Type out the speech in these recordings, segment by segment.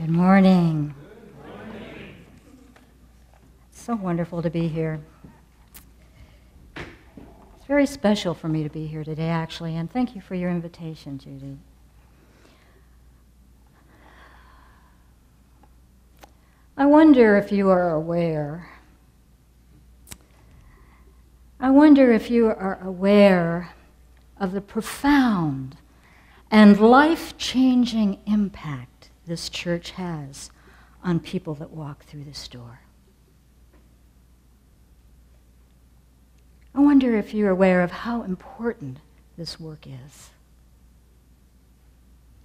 Good morning. It's so wonderful to be here. It's very special for me to be here today, actually, and thank you for your invitation, Judy. I wonder if you are aware. I wonder if you are aware of the profound and life-changing impact this church has on people that walk through this door. I wonder if you're aware of how important this work is.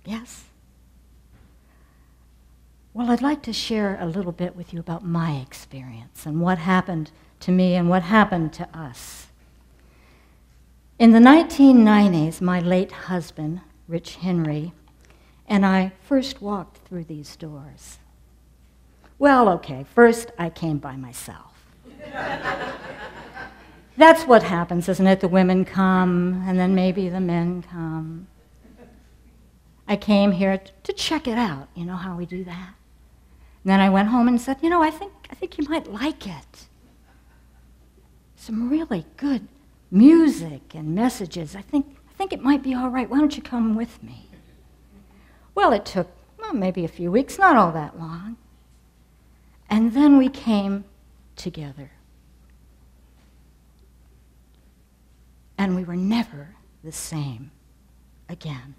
Yes? Well, I'd like to share a little bit with you about my experience and what happened to me and what happened to us. In the 1990s, my late husband, Rich Henry, and I first walked through these doors. Well, okay, first I came by myself. That's what happens, isn't it? The women come, and then maybe the men come. I came here to check it out. You know how we do that? And then I went home and said, I think you might like it. Some really good music and messages. I think it might be all right. Why don't you come with me? Well, it took maybe a few weeks, not all that long. And then we came together. And we were never the same again.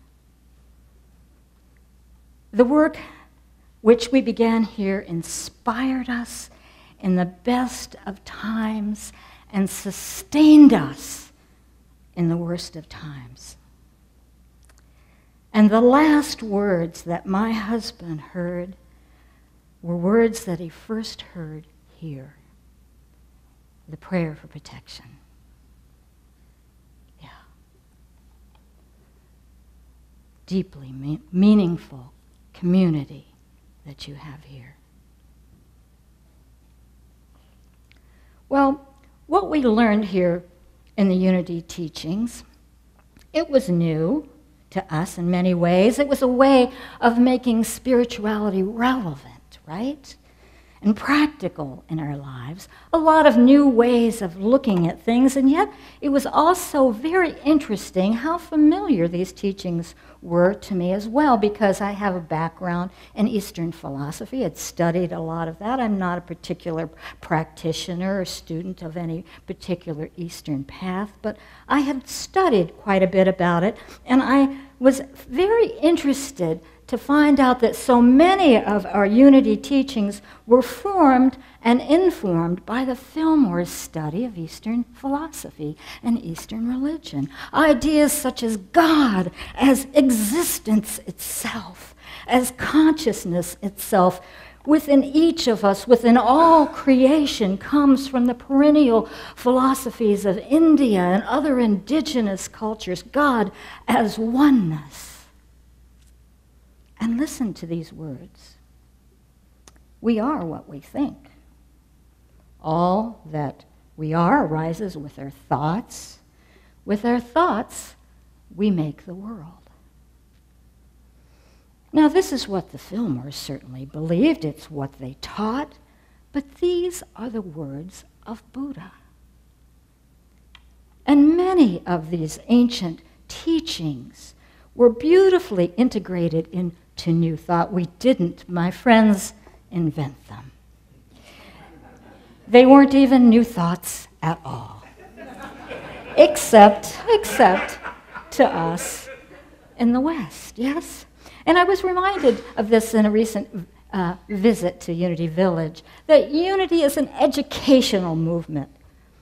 The work which we began here inspired us in the best of times and sustained us in the worst of times. And the last words that my husband heard were words that he first heard here. The prayer for protection. Yeah. Deeply meaningful community that you have here. Well, what we learned here in the Unity teachings, it was new to us in many ways. It was a way of making spirituality relevant, right? And practical in our lives. A lot of new ways of looking at things, and yet it was also very interesting how familiar these teachings were to me as well, because I have a background in Eastern philosophy. I'd studied a lot of that. I'm not a particular practitioner or student of any particular Eastern path, but I had studied quite a bit about it, and I was very interested to find out that so many of our Unity teachings were formed and informed by the Fillmore's study of Eastern philosophy and Eastern religion. Ideas such as God as existence itself, as consciousness itself, within each of us, within all creation, comes from the perennial philosophies of India and other indigenous cultures, God as oneness. And listen to these words. We are what we think. All that we are arises with our thoughts. With our thoughts, we make the world. Now, this is what the Fillmores certainly believed. It's what they taught. But these are the words of Buddha. And many of these ancient teachings were beautifully integrated into New Thought. We didn't, my friends, invent them. They weren't even new thoughts at all, except to us in the West, yes? And I was reminded of this in a recent visit to Unity Village, that Unity is an educational movement.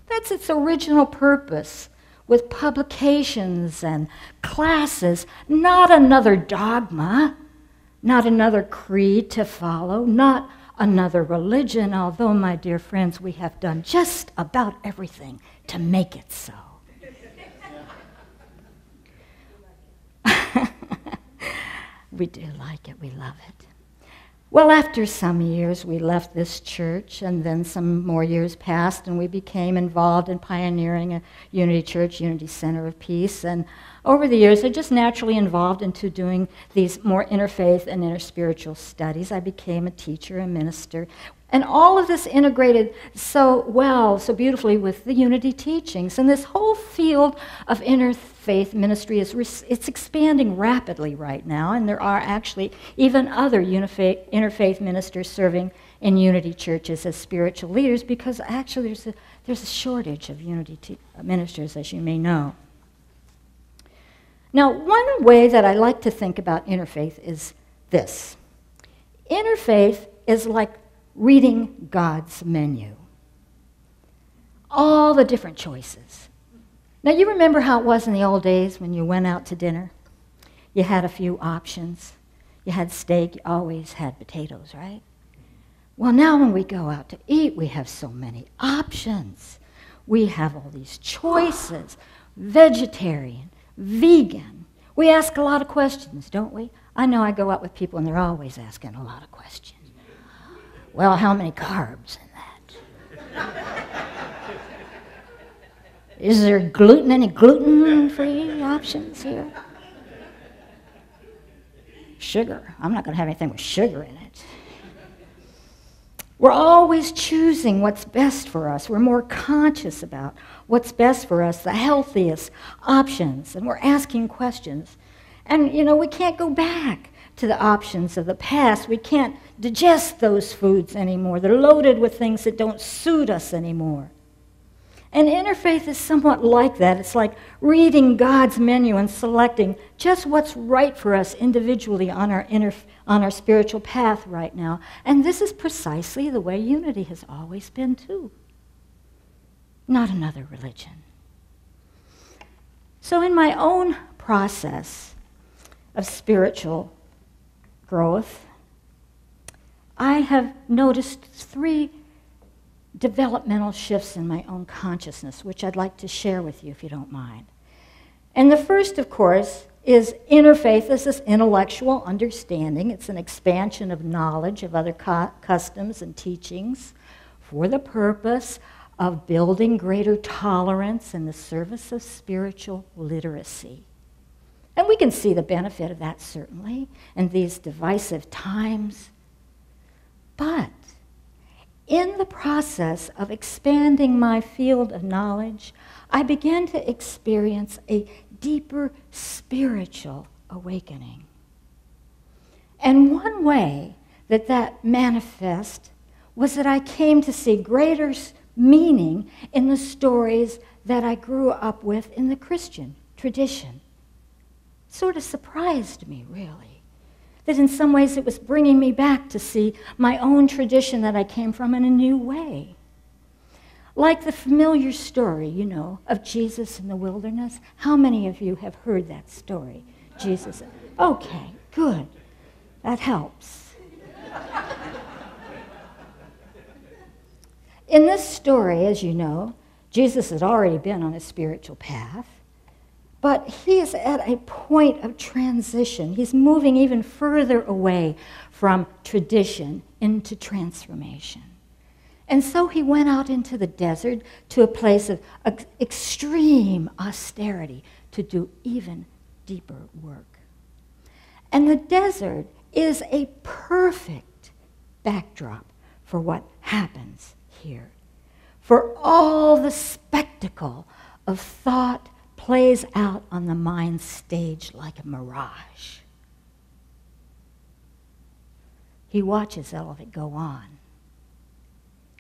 That's its original purpose, with publications and classes, not another dogma, not another creed to follow, not another religion, although, my dear friends, we have done just about everything to make it so. We do like it, we love it. Well, after some years, we left this church, and then some more years passed, and we became involved in pioneering a Unity Church, Unity Center of Peace, and over the years, I just naturally evolved into doing these more interfaith and interspiritual studies. I became a teacher, a minister, and all of this integrated so well, so beautifully with the Unity teachings. And this whole field of interfaith ministry it's expanding rapidly right now, and there are actually even other interfaith ministers serving in Unity churches as spiritual leaders, because actually there's a shortage of Unity ministers, as you may know. Now, one way that I like to think about interfaith is this. Interfaith is like reading God's menu. All the different choices. Now, you remember how it was in the old days when you went out to dinner? You had a few options. You had steak, you always had potatoes, right? Well, now when we go out to eat, we have so many options. We have all these choices, vegetarian, vegan. We ask a lot of questions, don't we? I know I go out with people and they're always asking a lot of questions. Well, how many carbs in that? Is there any gluten-free options here? Sugar. I'm not going to have anything with sugar in it. We're always choosing what's best for us. We're more conscious about what's best for us, the healthiest options, and we're asking questions. And, we can't go back to the options of the past. We can't digest those foods anymore. They're loaded with things that don't suit us anymore. And interfaith is somewhat like that. It's like reading God's menu and selecting just what's right for us individually on our spiritual path right now. And this is precisely the way Unity has always been too. Not another religion. So in my own process of spiritual growth, I have noticed 3 developmental shifts in my own consciousness, which I'd like to share with you if you don't mind. And the first, of course, is interfaith as this intellectual understanding. It's an expansion of knowledge of other customs and teachings for the purpose of building greater tolerance in the service of spiritual literacy. And we can see the benefit of that, certainly, in these divisive times. But in the process of expanding my field of knowledge, I began to experience a deeper spiritual awakening. And one way that manifested was that I came to see greater meaning in the stories that I grew up with in the Christian tradition. Sort of surprised me, really, that in some ways it was bringing me back to see my own tradition that I came from in a new way. Like the familiar story, of Jesus in the wilderness. How many of you have heard that story? Jesus. Okay, good. That helps. In this story, as you know, Jesus had already been on a spiritual path. But he is at a point of transition. He's moving even further away from tradition into transformation. And so he went out into the desert to a place of extreme austerity to do even deeper work. And the desert is a perfect backdrop for what happens here. For all the spectacle of thought plays out on the mind stage like a mirage. He watches all of it go on.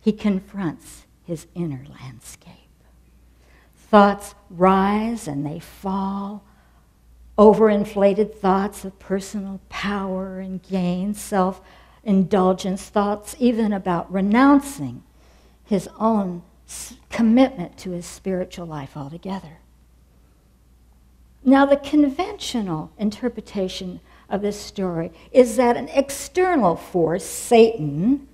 He confronts his inner landscape. Thoughts rise and they fall. Overinflated thoughts of personal power and gain, self-indulgence, thoughts even about renouncing his own commitment to his spiritual life altogether. Now, the conventional interpretation of this story is that an external force, Satan,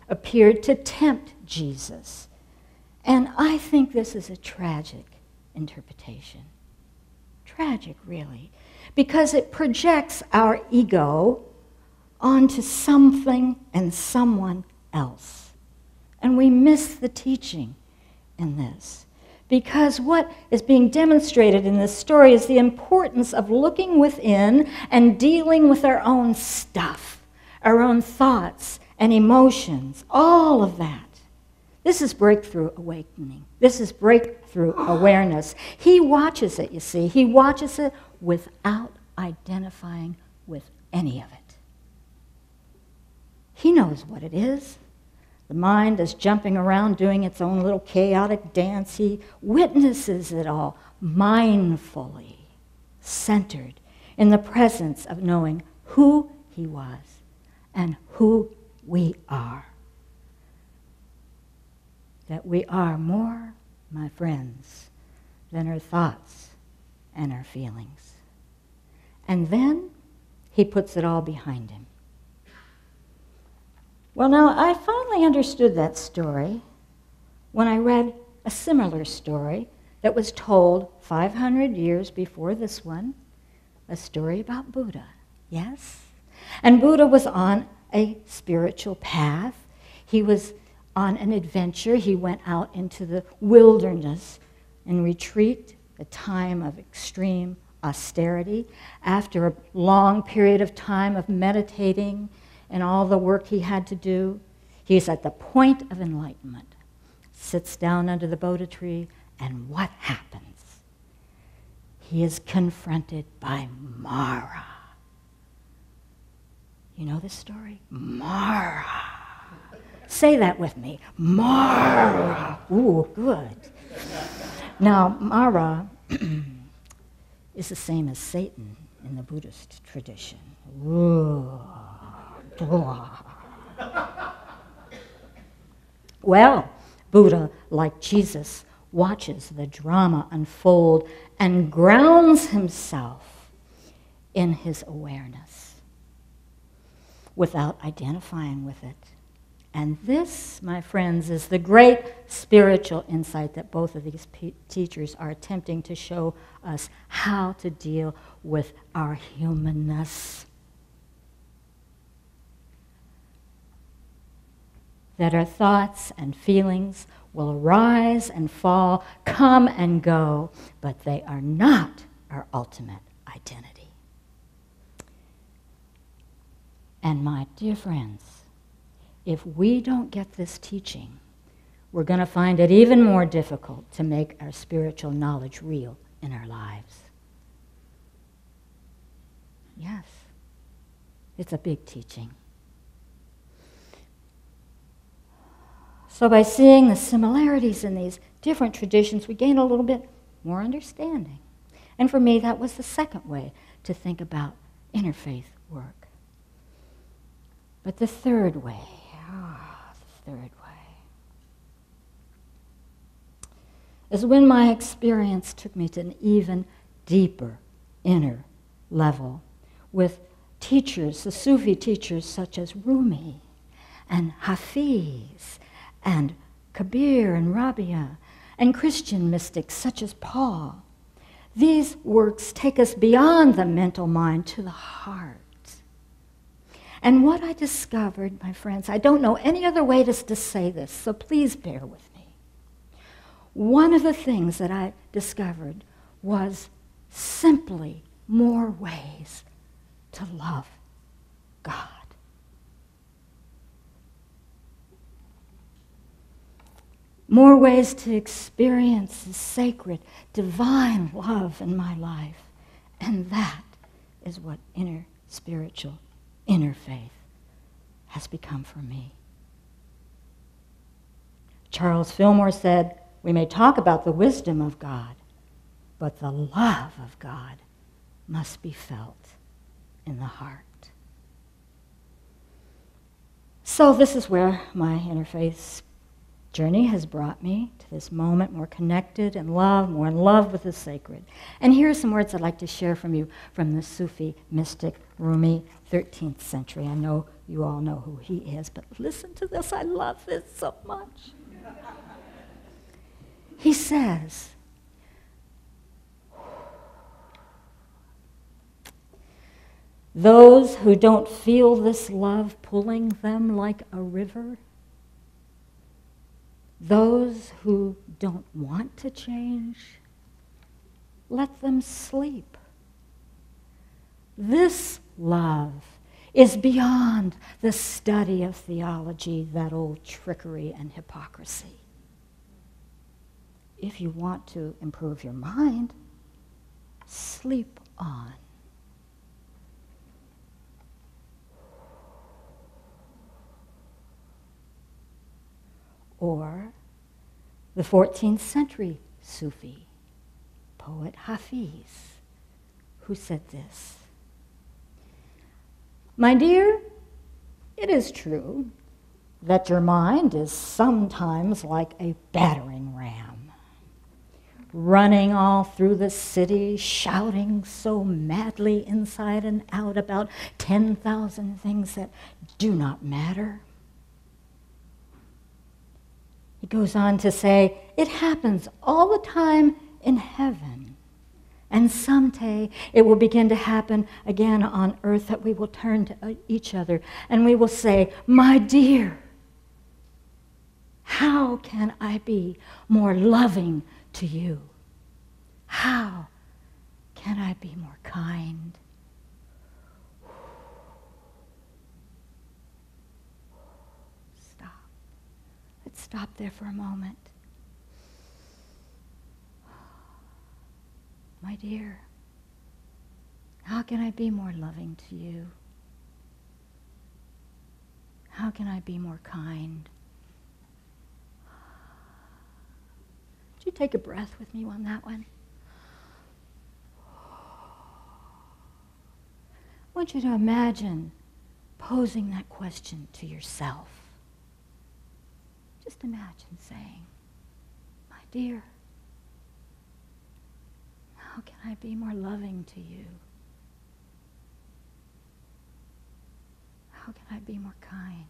appeared to tempt Jesus. And I think this is a tragic interpretation. Tragic, really, because it projects our ego onto something and someone else. And we miss the teaching in this. Because what is being demonstrated in this story is the importance of looking within and dealing with our own stuff, our own thoughts and emotions, all of that. This is breakthrough awakening. This is breakthrough awareness. He watches it, you see. He watches it without identifying with any of it. He knows what it is. The mind is jumping around doing its own little chaotic dance. He witnesses it all mindfully, centered in the presence of knowing who he was and who we are. That we are more, my friends, than our thoughts and our feelings. And then he puts it all behind him. Well, now, I finally understood that story when I read a similar story that was told 500 years before this one, a story about Buddha, yes? And Buddha was on a spiritual path. He was on an adventure. He went out into the wilderness and retreat, a time of extreme austerity. After a long period of time of meditating and all the work he had to do, he's at the point of enlightenment, sits down under the Bodhi tree, and what happens? He is confronted by Mara. You know this story? Mara. Say that with me. Mara. Ooh, good. Now, Mara is the same as Satan in the Buddhist tradition. Ooh. Well, Buddha, like Jesus, watches the drama unfold and grounds himself in his awareness without identifying with it. And this, my friends, is the great spiritual insight that both of these teachers are attempting to show us how to deal with our humanness. That our thoughts and feelings will arise and fall, come and go, but they are not our ultimate identity. And my dear friends, if we don't get this teaching, we're going to find it even more difficult to make our spiritual knowledge real in our lives. Yes, it's a big teaching. So by seeing the similarities in these different traditions, we gain a little bit more understanding. And for me, that was the second way to think about interfaith work. But the third way, is when my experience took me to an even deeper inner level with teachers, the Sufi teachers such as Rumi and Hafiz and Kabir and Rabia, and Christian mystics such as Paul. These works take us beyond the mental mind to the heart. And what I discovered, my friends, I don't know any other way to say this, so please bear with me. One of the things that I discovered was simply more ways to love God. More ways to experience the sacred, divine love in my life. And that is what inner spiritual interfaith has become for me. Charles Fillmore said, "We may talk about the wisdom of God, but the love of God must be felt in the heart." So this is where my interfaith journey has brought me to this moment, more connected and loved, more in love with the sacred. And here are some words I'd like to share from you from the Sufi mystic Rumi, 13th century. I know you all know who he is, but listen to this. I love this so much. He says, "Those who don't feel this love pulling them like a river, those who don't want to change, let them sleep. This love is beyond the study of theology, that old trickery and hypocrisy. If you want to improve your mind, sleep on. Or the 14th century Sufi poet Hafiz, who said this: "My dear, it is true that your mind is sometimes like a battering ram, running all through the city, shouting so madly inside and out about 10,000 things that do not matter." He goes on to say, it happens all the time in heaven, and someday it will begin to happen again on earth, that we will turn to each other and we will say, "My dear, how can I be more loving to you? How can I be more kind?" Stop there for a moment. My dear, how can I be more loving to you? How can I be more kind? Would you take a breath with me on that one? I want you to imagine posing that question to yourself. Just imagine saying, "My dear, how can I be more loving to you? How can I be more kind?"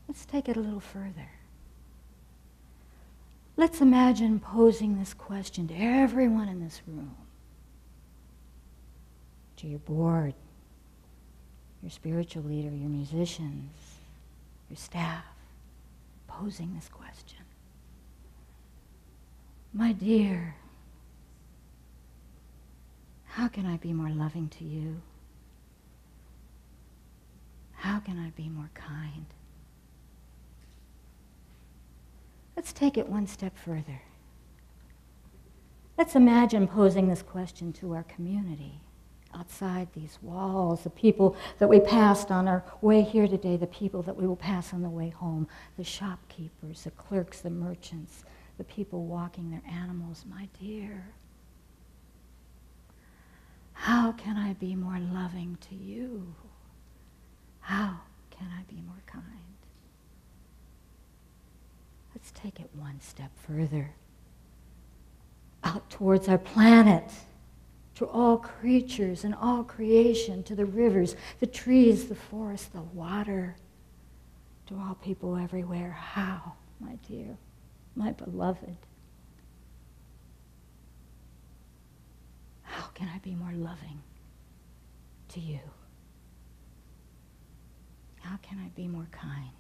Let's take it a little further. Let's imagine posing this question to everyone in this room. To your board, your spiritual leader, your musicians, your staff, posing this question. "My dear, how can I be more loving to you? How can I be more kind?" Let's take it one step further. Let's imagine posing this question to our community. Outside these walls, the people that we passed on our way here today, the people that we will pass on the way home, the shopkeepers, the clerks, the merchants, the people walking their animals. "My dear, how can I be more loving to you? How can I be more kind?" Let's take it one step further. Out towards our planet, to all creatures and all creation, to the rivers, the trees, the forests, the water, to all people everywhere. How, my dear, my beloved, how can I be more loving to you? How can I be more kind?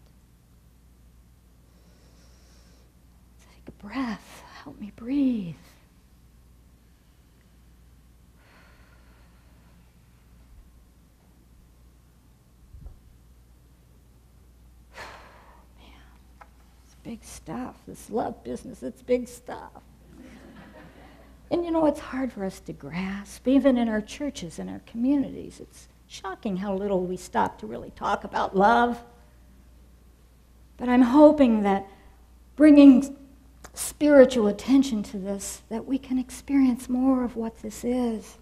Take a breath. Help me breathe. Big stuff. This love business, it's big stuff. And you know, it's hard for us to grasp, even in our churches and our communities. It's shocking how little we stop to really talk about love. But I'm hoping that bringing spiritual attention to this, that we can experience more of what this is.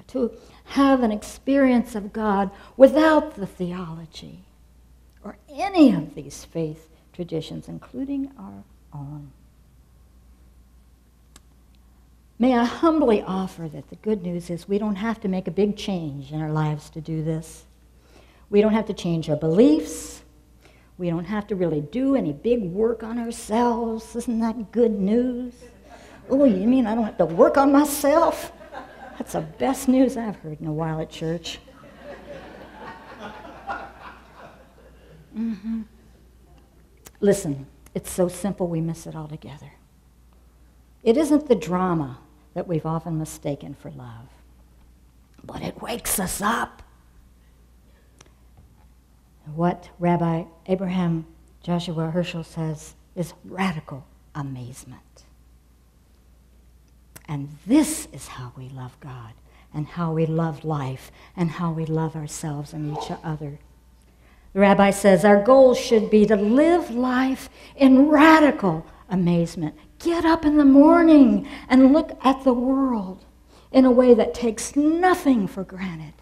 To have an experience of God without the theology or any of these faith traditions, including our own. May I humbly offer that the good news is we don't have to make a big change in our lives to do this. We don't have to change our beliefs. We don't have to really do any big work on ourselves. Isn't that good news? Oh, you mean I don't have to work on myself? That's the best news I've heard in a while at church. Mm-hmm. Listen, it's so simple we miss it altogether. It isn't the drama that we've often mistaken for love, but it wakes us up. What Rabbi Abraham Joshua Herschel says is radical amazement. And this is how we love God, and how we love life, and how we love ourselves and each other. The rabbi says our goal should be to live life in radical amazement. Get up in the morning and look at the world in a way that takes nothing for granted.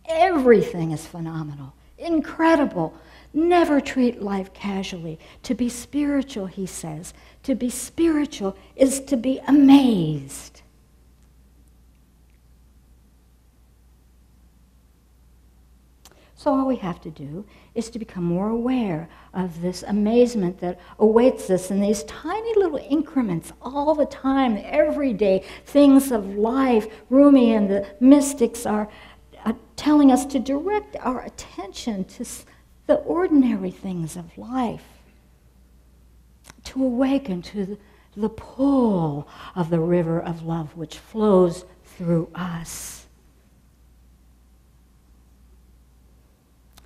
Everything is phenomenal, incredible. Never treat life casually. To be spiritual, he says, to be spiritual is to be amazed. So all we have to do is to become more aware of this amazement that awaits us in these tiny little increments all the time, every day, things of life. Rumi and the mystics are telling us to direct our attention to the ordinary things of life, to awaken to the pull of the river of love which flows through us.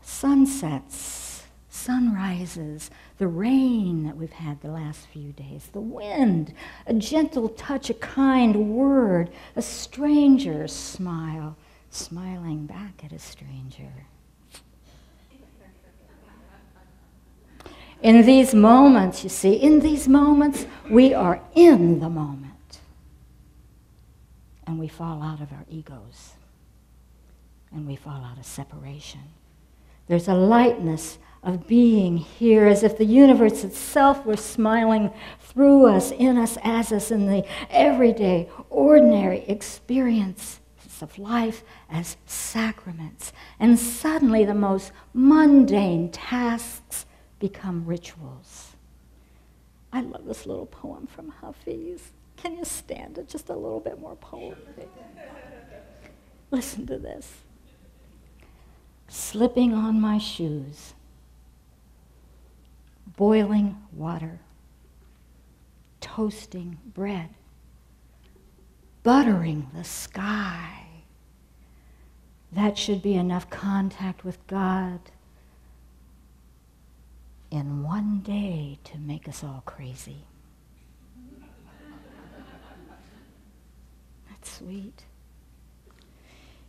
Sunsets, sunrises, the rain that we've had the last few days, the wind, a gentle touch, a kind word, a stranger's smile, smiling back at a stranger. In these moments, you see, in these moments, we are in the moment. And we fall out of our egos. And we fall out of separation. There's a lightness of being here, as if the universe itself were smiling through us, in us, as us, in the everyday, ordinary experiences of life as sacraments. And suddenly the most mundane tasks become rituals. I love this little poem from Hafiz. Can you stand it? Just a little bit more poetry. Listen to this. Slipping on my shoes, boiling water, toasting bread, buttering the sky. That should be enough contact with God in one day to make us all crazy. That's sweet.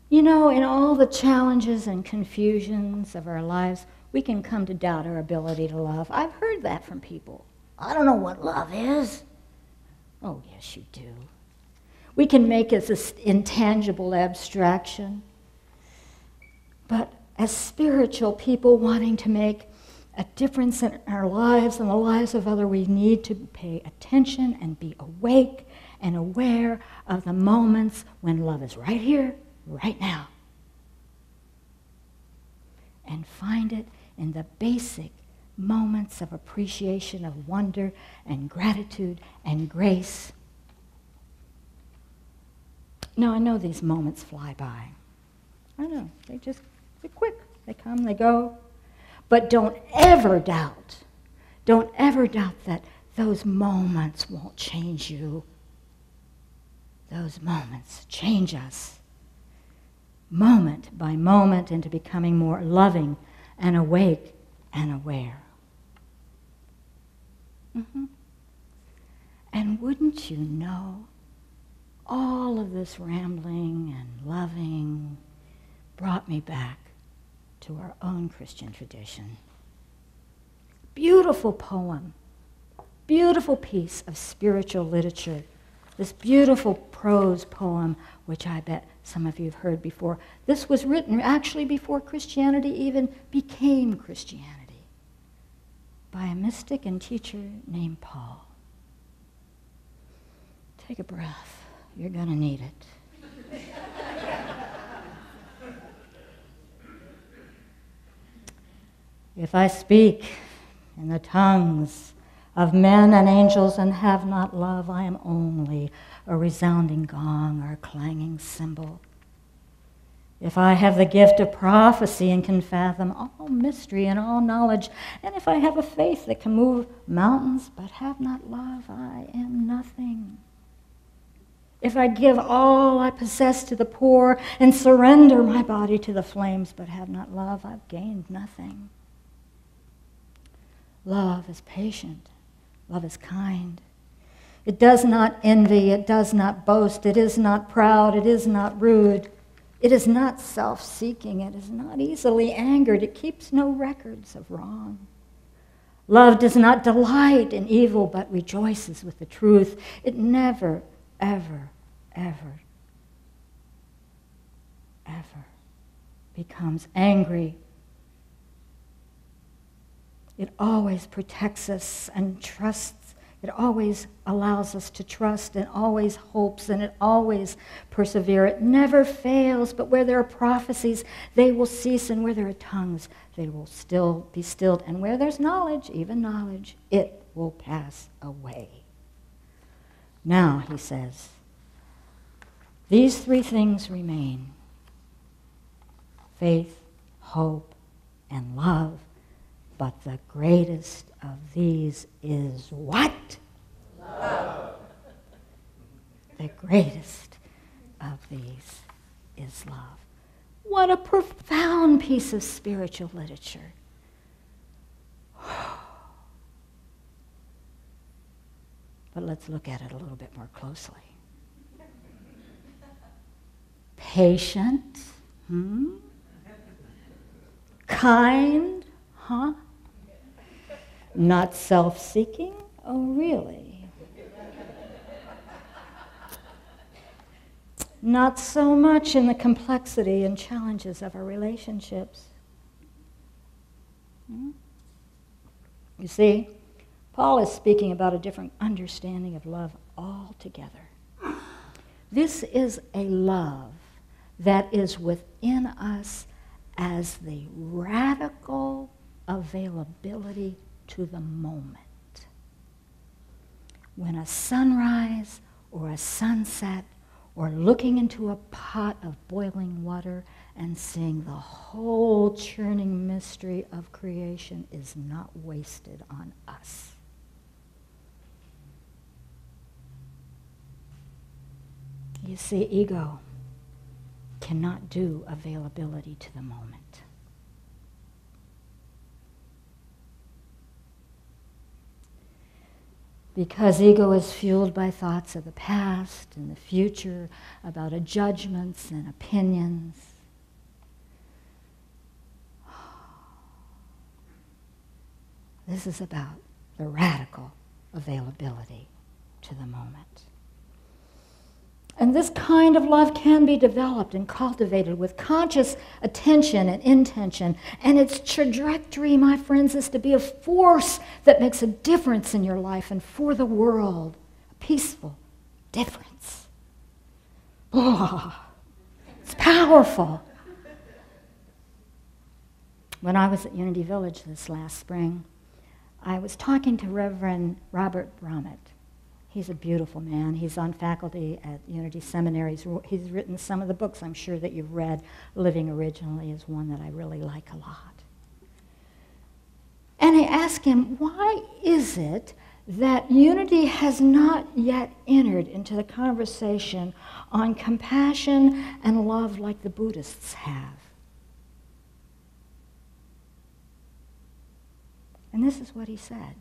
You know, in all the challenges and confusions of our lives, we can come to doubt our ability to love. I've heard that from people. I don't know what love is. Oh, yes, you do. We can make it this intangible abstraction. But as spiritual people wanting to make a difference in our lives and the lives of others, we need to pay attention and be awake and aware of the moments when love is right here, right now. And find it in the basic moments of appreciation, of wonder and gratitude and grace. Now, I know these moments fly by. I know, they're quick. They come, they go. But don't ever doubt that those moments won't change you. Those moments change us, moment by moment, into becoming more loving and awake and aware. And wouldn't you know, all of this rambling and loving brought me back to our own Christian tradition. Beautiful poem, beautiful piece of spiritual literature, this beautiful prose poem, which I bet some of you have heard before. This was written actually before Christianity even became Christianity, by a mystic and teacher named Paul. Take a breath. You're going to need it. If I speak in the tongues of men and angels and have not love, I am only a resounding gong or a clanging cymbal. If I have the gift of prophecy and can fathom all mystery and all knowledge, and if I have a faith that can move mountains but have not love, I am nothing. If I give all I possess to the poor and surrender my body to the flames but have not love, I've gained nothing. Love is patient. Love is kind. It does not envy. It does not boast. It is not proud. It is not rude. It is not self-seeking. It is not easily angered. It keeps no records of wrong. Love does not delight in evil, but rejoices with the truth. It never, ever, ever, ever becomes angry. It always protects us and trusts. It always allows us to trust and always hopes and it always perseveres. It never fails, but where there are prophecies, they will cease, and where there are tongues, they will still be stilled. And where there's knowledge, even knowledge, it will pass away. Now, he says, these three things remain: faith, hope, and love. But the greatest of these is what? Love. The greatest of these is love. What a profound piece of spiritual literature. But let's look at it a little bit more closely. Patient, kind, huh? Not self-seeking? Oh, really? Not so much in the complexity and challenges of our relationships. You see, Paul is speaking about a different understanding of love altogether. This is a love that is within us as the radical availability to the moment. When a sunrise or a sunset or looking into a pot of boiling water and seeing the whole churning mystery of creation is not wasted on us. You see, ego cannot do availability to the moment. Because ego is fueled by thoughts of the past and the future, about judgments and opinions. This is about the radical availability to the moment. And this kind of love can be developed and cultivated with conscious attention and intention. And its trajectory, my friends, is to be a force that makes a difference in your life and for the world. A peaceful difference. Oh, it's powerful. When I was at Unity Village this last spring, I was talking to Reverend Robert Bromett. He's a beautiful man. He's on faculty at Unity Seminary. He's written some of the books I'm sure that you've read. Living Originally is one that I really like a lot. And I asked him, why is it that Unity has not yet entered into the conversation on compassion and love like the Buddhists have? And this is what he said.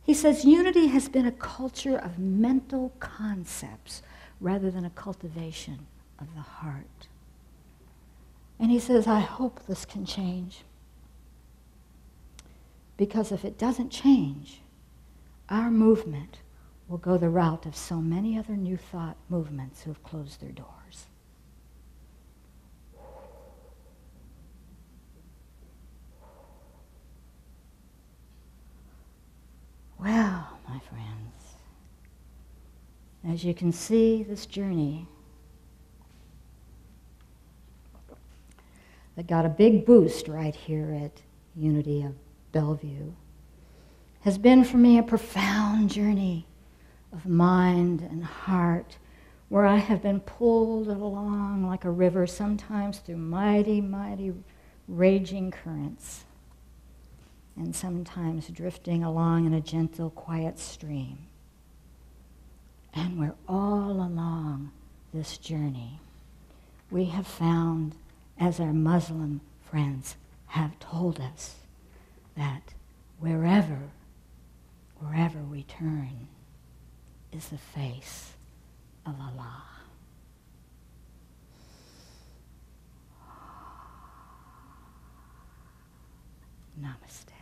He says, Unity has been a culture of mental concepts rather than a cultivation of the heart. And he says, I hope this can change. Because if it doesn't change, our movement will go the route of so many other New Thought movements who have closed their doors. Well, my friends, as you can see, this journey that got a big boost right here at Unity of Bellevue has been for me a profound journey of mind and heart where I have been pulled along like a river, sometimes through mighty, mighty raging currents, and sometimes drifting along in a gentle, quiet stream. And we're all along this journey. We have found, as our Muslim friends have told us, that wherever we turn is the face of Allah. Namaste.